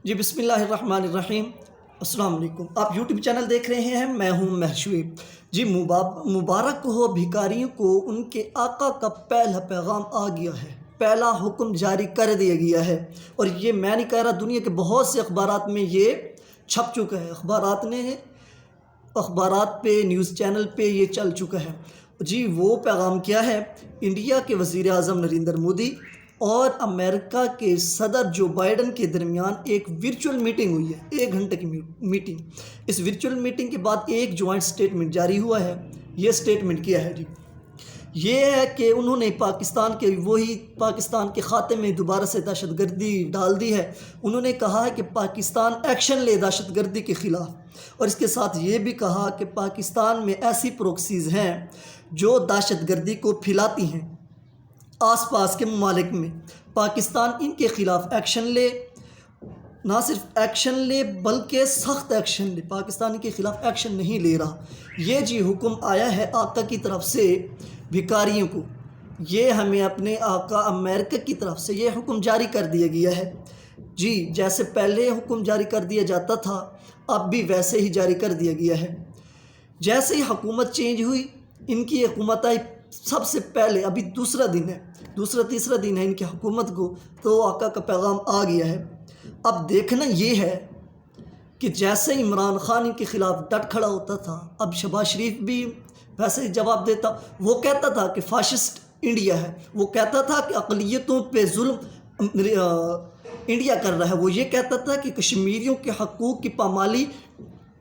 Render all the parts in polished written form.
جی بسم اللہ الرحمن الرحیم۔ السلام علیکم، آپ یوٹیوب چینل دیکھ رہے ہیں، میں ہوں مہشویب۔ جی مبارک ہو بھکاریوں کو ان کے آقا کا پہلا پیغام آ گیا ہے، پہلا حکم جاری کر دیا گیا ہے۔ اور یہ میں نہیں کہہ رہا، دنیا کے بہت سے اخبارات میں یہ چھپ چکا ہے، اخبارات پہ، نیوز چینل پہ یہ چل چکا ہے۔ جی وہ پیغام کیا ہے؟ انڈیا کے وزیر اعظم نریندر مودی اور امریکہ کے صدر جو بائیڈن کے درمیان ایک ورچوئل میٹنگ ہوئی ہے، 1 گھنٹے کی میٹنگ۔ اس ورچوئل میٹنگ کے بعد ایک جوائنٹ سٹیٹمنٹ جاری ہوا ہے۔ یہ سٹیٹمنٹ کیا ہے؟ جی یہ ہے کہ انہوں نے پاکستان کے خاتے میں دوبارہ سے دہشت گردی ڈال دی ہے۔ انہوں نے کہا ہے کہ پاکستان ایکشن لے دہشت گردی کے خلاف، اور اس کے ساتھ یہ بھی کہا کہ پاکستان میں ایسی پروکسیز ہیں جو دہشت گردی کو پھیلاتی ہیں آس پاس کے ممالک میں۔ پاکستان ان کے خلاف ایکشن لے، نہ صرف ایکشن لے بلکہ سخت ایکشن لے۔ پاکستان ان کے خلاف ایکشن نہیں لے رہا۔ یہ جی حکم آیا ہے آقا کی طرف سے بھکاریوں کو، یہ ہمیں اپنے آقا امریکہ کی طرف سے یہ حکم جاری کر دیا گیا ہے۔ جی جیسے پہلے حکم جاری کر دیا جاتا تھا، اب بھی ویسے ہی جاری کر دیا گیا ہے۔ جیسے ہی حکومت چینج ہوئی، ان کی حکومت آئی، سب سے پہلے ابھی تیسرا دن ہے ان کی حکومت کو، تو آقا کا پیغام آ گیا ہے۔ اب دیکھنا یہ ہے کہ جیسے عمران خان ان کے خلاف ڈٹ کھڑا ہوتا تھا، اب شہباز شریف بھی ویسے ہی جواب دیتا۔ وہ کہتا تھا کہ فاشسٹ انڈیا ہے، وہ کہتا تھا کہ اقلیتوں پہ ظلم انڈیا کر رہا ہے، وہ یہ کہتا تھا کہ کشمیریوں کے حقوق کی پامالی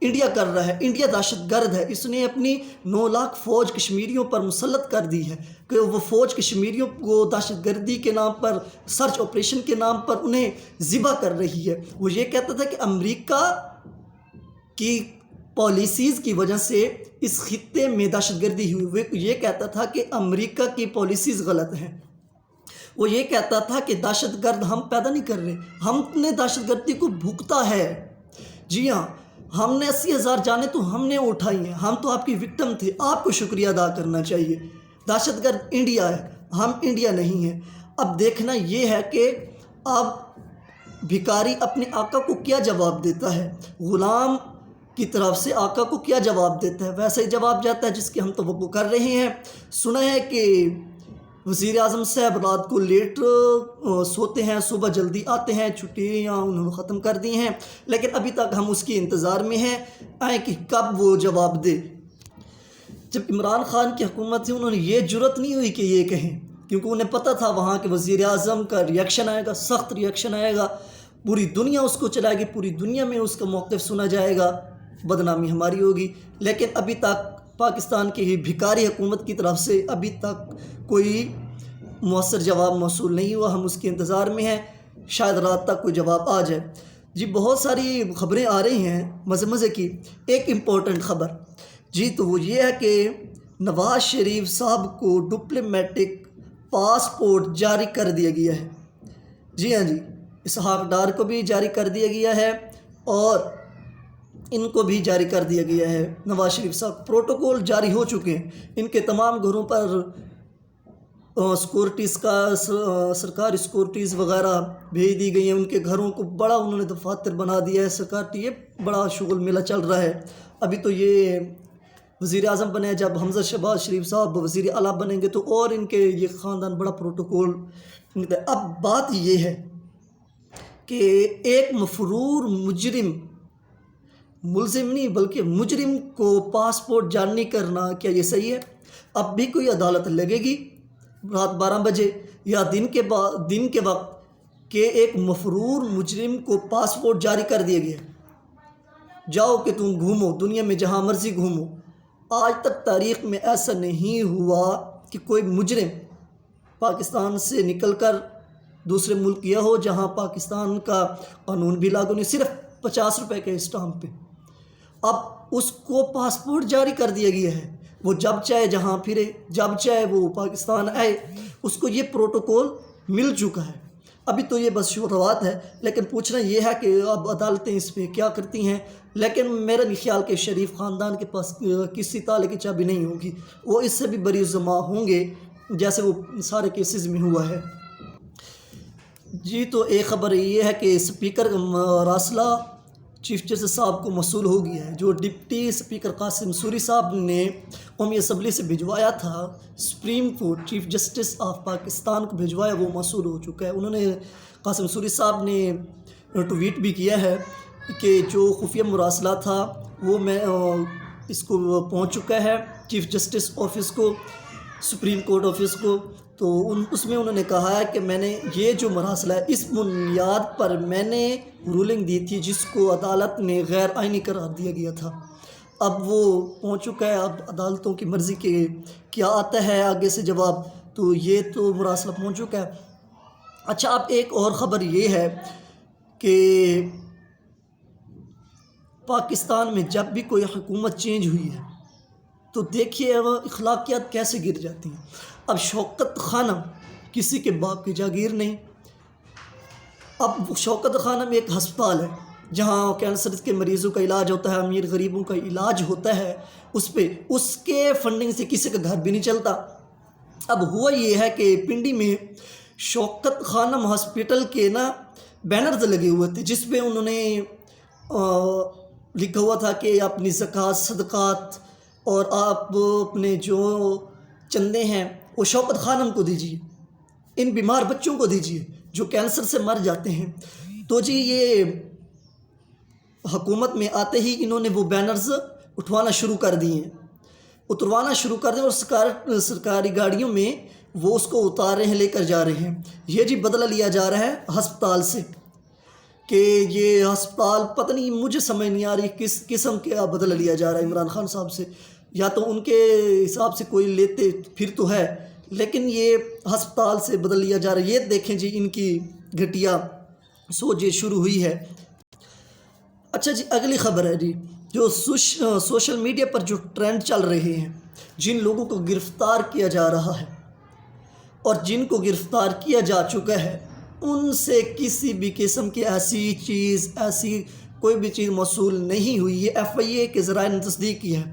انڈیا کر رہا ہے، انڈیا دہشت گرد ہے۔ اس نے اپنی 9 لاکھ فوج کشمیریوں پر مسلط کر دی ہے کہ وہ فوج کشمیریوں کو دہشت گردی کے نام پر، سرچ آپریشن کے نام پر انہیں ذبح کر رہی ہے۔ وہ یہ کہتا تھا کہ امریکہ کی پالیسیز کی وجہ سے اس خطے میں دہشت گردی ہوئی۔ وہ یہ کہتا تھا کہ امریکہ کی پالیسیز غلط ہیں۔ وہ یہ کہتا تھا کہ دہشت گرد ہم پیدا نہیں کر رہے، ہم نے دہشت گردی کو بھگتا ہے۔ جی ہاں، ہم نے 80,000 جانیں تو ہم نے اٹھائی ہیں، ہم تو آپ کی وکٹم تھے، آپ کو شکریہ ادا کرنا چاہیے۔ دہشت گرد انڈیا ہے، ہم انڈیا نہیں ہیں۔ اب دیکھنا یہ ہے کہ اب بھکاری اپنے آقا کو کیا جواب دیتا ہے، غلام کی طرف سے آقا کو کیا جواب دیتا ہے؟ ویسے ہی جواب جاتا ہے جس کی ہم توقع کر رہے ہیں۔ سنا ہے کہ وزیر اعظم صاحب رات کو لیٹ سوتے ہیں، صبح جلدی آتے ہیں، چھٹیاں انہوں نے ختم کر دی ہیں، لیکن ابھی تک ہم اس کی انتظار میں ہیں کہ کب وہ جواب دے۔ جب عمران خان کی حکومت تھی، انہوں نے یہ جرت نہیں ہوئی کہ یہ کہیں، کیونکہ انہیں پتہ تھا وہاں کے وزیر اعظم کا ریئیکشن آئے گا، سخت ریئیکشن آئے گا، پوری دنیا اس کو چلائے گی، پوری دنیا میں اس کا موقف سنا جائے گا، بدنامی ہماری ہوگی۔ لیکن ابھی تک پاکستان کی ہی بھکاری حکومت کی طرف سے ابھی تک کوئی مؤثر جواب موصول نہیں ہوا۔ ہم اس کے انتظار میں ہیں، شاید رات تک کوئی جواب آ جائے۔ جی بہت ساری خبریں آ رہی ہیں مزے کی۔ ایک امپورٹنٹ خبر جی تو وہ یہ ہے کہ نواز شریف صاحب کو ڈپلومیٹک پاسپورٹ جاری کر دیا گیا ہے۔ جی ہاں جی، اسحاق ڈار کو بھی جاری کر دیا گیا ہے اور ان کو بھی جاری کر دیا گیا ہے۔ نواز شریف صاحب پروٹوکول جاری ہو چکے ہیں، ان کے تمام گھروں پر سیکورٹیز کا سرکاری سیکورٹیز وغیرہ بھیج دی گئی ہیں، ان کے گھروں کو بڑا انہوں نے دفاتر بنا دیا ہے سرکاری، یہ بڑا شغل میلہ چل رہا ہے۔ ابھی تو یہ وزیر اعظم بنے، جب حمزہ شہباز شریف صاحب وزیر اعلیٰ بنیں گے تو اور ان کے یہ خاندان بڑا پروٹوکول۔ اب بات یہ ہے کہ ایک مفرور مجرم، ملزم نہیں بلکہ مجرم کو پاسپورٹ جاری نہیں کرنا، کیا یہ صحیح ہے؟ اب بھی کوئی عدالت لگے گی رات 12 بجے یا دن کے وقت کہ ایک مفرور مجرم کو پاسپورٹ جاری کر دیا گیا، جاؤ کہ تم گھومو دنیا میں جہاں مرضی گھومو۔ آج تک تاریخ میں ایسا نہیں ہوا کہ کوئی مجرم پاکستان سے نکل کر دوسرے ملک گیا ہو جہاں پاکستان کا قانون بھی لاگو نہیں، صرف 50 روپے کے اسٹامپ پہ۔ اب اس کو پاسپورٹ جاری کر دیا گیا ہے، وہ جب چاہے جہاں پھرے، جب چاہے وہ پاکستان آئے، اس کو یہ پروٹوکول مل چکا ہے۔ ابھی تو یہ بس شروعات ہے، لیکن پوچھنا یہ ہے کہ اب عدالتیں اس پہ کیا کرتی ہیں۔ لیکن میرا نہیں خیال کہ شریف خاندان کے پاس کسی تالے کی چابی نہیں ہوگی، وہ اس سے بھی بری زما ہوں گے جیسے وہ سارے کیسز میں ہوا ہے۔ جی تو ایک خبر یہ ہے کہ اسپیکر کا مراسلہ چیف جسٹس صاحب کو موصول ہو گیا ہے. جو ڈپٹی اسپیکر قاسم سوری صاحب نے قومی اسمبلی سے بھجوایا تھا supreme court chief justice of Pakistan کو بھجوایا، وہ موصول ہو چکا ہے. انہوں نے قاسم سوری صاحب نے ٹویٹ بھی کیا ہے کہ جو خفیہ مراسلہ تھا وہ میں اس کو پہنچ چکا ہے چیف جسٹس آفس کو، سپریم کورٹ آفس کو. تو اس میں انہوں نے کہا ہے کہ میں نے یہ جو مراسلہ ہے اس بنیاد پر میں نے رولنگ دی تھی جس کو عدالت نے غیر آئینی قرار دیا گیا تھا. اب وہ پہنچ چکا ہے، اب عدالتوں کی مرضی کے کیا آتا ہے آگے سے جواب. تو یہ تو مراسلہ پہنچ چکا ہے. اچھا اب ایک اور خبر یہ ہے کہ پاکستان میں جب بھی کوئی حکومت چینج ہوئی ہے تو دیکھیے وہ اخلاقیات کیسے گر جاتی ہیں. اب شوکت خانم کسی کے باپ کی جاگیر نہیں. اب شوکت خانم ایک ہسپتال ہے جہاں کینسر کے مریضوں کا علاج ہوتا ہے، امیر غریبوں کا علاج ہوتا ہے، اس کے فنڈنگ سے کسی کا گھر بھی نہیں چلتا. اب ہوا یہ ہے کہ پنڈی میں شوکت خانم ہاسپٹل کے بینرز لگے ہوئے تھے جس پہ انہوں نے لکھا ہوا تھا کہ اپنی زکوٰۃ صدقات اور آپ اپنے جو چندے ہیں وہ شوکت خانم کو دیجیے، ان بیمار بچوں کو دیجیے جو کینسر سے مر جاتے ہیں. تو جی یہ حکومت میں آتے ہی انہوں نے وہ بینرز اٹھوانا شروع کر دیے اور سرکاری گاڑیوں میں وہ اس کو اتار رہے ہیں، لے کر جا رہے ہیں. یہ جی بدلہ لیا جا رہا ہے ہسپتال سے کہ یہ ہسپتال پتہ نہیں، مجھے سمجھ نہیں آ رہی کس قسم کا بدلہ لیا جا رہا ہے عمران خان صاحب سے. یا تو ان کے حساب سے کوئی لیتے پھر تو ہے، لیکن یہ ہسپتال سے بدل لیا جا رہا ہے. یہ دیکھیں جی ان کی گھٹیا سوچ یہ شروع ہوئی ہے. اچھا جی اگلی خبر ہے جی جو سوشل میڈیا پر جو ٹرینڈ چل رہے ہیں، جن لوگوں کو گرفتار کیا جا رہا ہے اور جن کو گرفتار کیا جا چکا ہے ان سے کسی بھی قسم کی ایسی کوئی بھی چیز موصول نہیں ہوئی. یہ FIA کے ذرائع نے تصدیق کی ہے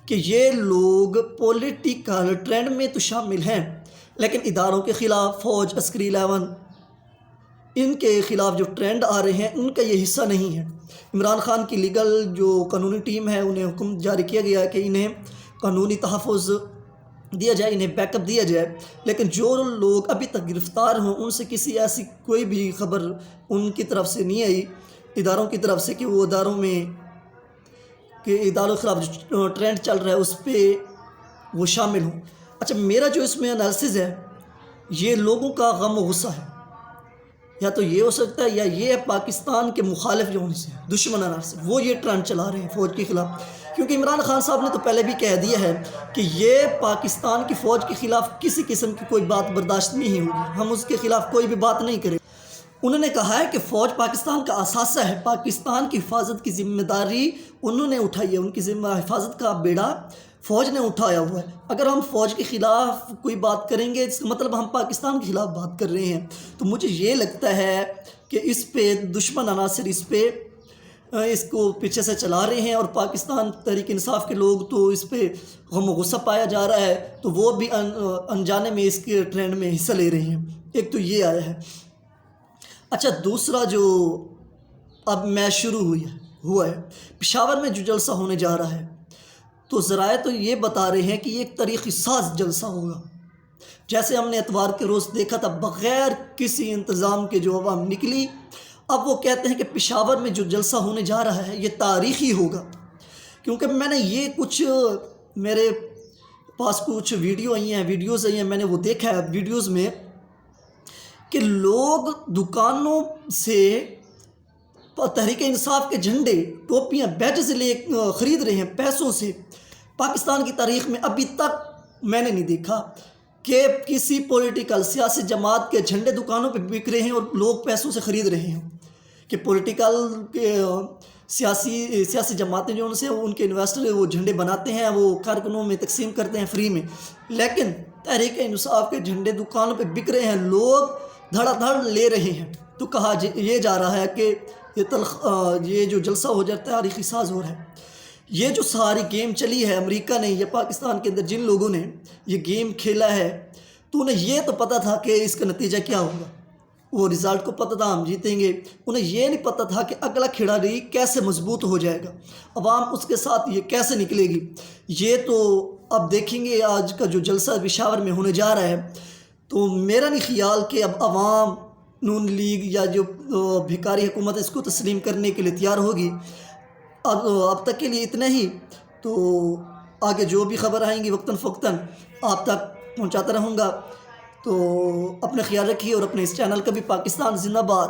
کہ یہ لوگ پولیٹیکل ٹرینڈ میں تو شامل ہیں لیکن اداروں کے خلاف، فوج، عسکری 11 ان کے خلاف جو ٹرینڈ آ رہے ہیں ان کا یہ حصہ نہیں ہے. عمران خان کی لیگل جو قانونی ٹیم ہے انہیں حکم جاری کیا گیا ہے کہ انہیں قانونی تحفظ دیا جائے، انہیں بیک اپ دیا جائے، لیکن جو لوگ ابھی تک گرفتار ہوں ان سے کسی ایسی کوئی بھی خبر ان کی طرف سے نہیں آئی، اداروں کی طرف سے، کہ وہ اداروں کے خلاف جو ٹرینڈ چل رہا ہے اس پہ وہ شامل ہوں. اچھا میرا جو اس میں انالیسز ہے یہ لوگوں کا غم و غصہ ہے، یا تو یہ ہو سکتا ہے یا یہ پاکستان کے مخالف جو ان سے دشمن انالیسز وہ یہ ٹرینڈ چلا رہے ہیں فوج کے خلاف. کیونکہ عمران خان صاحب نے تو پہلے بھی کہہ دیا ہے کہ یہ پاکستان کی فوج کے خلاف کسی قسم کی کوئی بات برداشت نہیں ہوگی، ہم اس کے خلاف کوئی بھی بات نہیں کریں. انہوں نے کہا ہے کہ فوج پاکستان کا اثاثہ ہے، پاکستان کی حفاظت کی ذمہ داری انہوں نے اٹھائی ہے، ان کی حفاظت کا بیڑا فوج نے اٹھایا ہوا ہے. اگر ہم فوج کے خلاف کوئی بات کریں گے اس کا مطلب ہم پاکستان کے خلاف بات کر رہے ہیں. تو مجھے یہ لگتا ہے کہ اس پہ دشمن عناصر اس کو پیچھے سے چلا رہے ہیں اور پاکستان تحریک انصاف کے لوگ تو اس پہ غم و غصہ پایا جا رہا ہے، تو وہ بھی انجانے میں اس کے ٹرینڈ میں حصہ لے رہے ہیں. ایک تو یہ آیا ہے. اچھا دوسرا جو اب میچ شروع ہوا ہے پشاور میں جو جلسہ ہونے جا رہا ہے، تو ذرائع تو یہ بتا رہے ہیں کہ یہ ایک تاریخی ساز جلسہ ہوگا. جیسے ہم نے اتوار کے روز دیکھا تھا بغیر کسی انتظام کے جو عوام نکلی، اب وہ کہتے ہیں کہ پشاور میں جو جلسہ ہونے جا رہا ہے یہ تاریخی ہوگا. کیونکہ میں نے یہ میرے پاس کچھ ویڈیوز آئی ہیں، میں نے وہ دیکھا ہے ویڈیوز میں کہ لوگ دکانوں سے تحریک انصاف کے جھنڈے، ٹوپیاں، بیجز خرید رہے ہیں پیسوں سے. پاکستان کی تاریخ میں ابھی تک میں نے نہیں دیکھا کہ کسی پولیٹیکل سیاسی جماعت کے جھنڈے دکانوں پہ بک رہے ہیں اور لوگ پیسوں سے خرید رہے ہیں. کہ پولیٹیکل سیاسی جماعتیں جو ان کے انویسٹر وہ جھنڈے بناتے ہیں، وہ کارکنوں میں تقسیم کرتے ہیں فری میں، لیکن تحریک انصاف کے جھنڈے دکانوں پہ بک رہے ہیں، لوگ دھڑا دھڑ لے رہے ہیں. تو کہا یہ جا رہا ہے کہ یہ جو جلسہ ہو جاتا ہے تاریخی ساز ہو رہا ہے. یہ جو ساری گیم چلی ہے امریکہ نے، یہ پاکستان کے اندر جن لوگوں نے یہ گیم کھیلا ہے تو انہیں یہ تو پتہ تھا کہ اس کا نتیجہ کیا ہوگا. وہ رزلٹ کو پتہ تھا ہم جیتیں گے، انہیں یہ نہیں پتہ تھا کہ اگلا کھلاڑی کیسے مضبوط ہو جائے گا، عوام اس کے ساتھ یہ کیسے نکلے گی۔ یہ تو اب دیکھیں گے آج کا جو جلسہ پشاور میں ہونے جا رہا ہے، تو میرا نہیں خیال کہ اب عوام نون لیگ یا جو بھکاری حکومت اس کو تسلیم کرنے کے لیے تیار ہوگی۔ اب تک کے لیے اتنا ہی، تو آگے جو بھی خبر آئیں گی وقتاً فوقتاً آپ تک پہنچاتا رہوں گا۔ تو اپنا خیال رکھیے اور اپنے اس چینل کا بھی پاکستان زندہ باد۔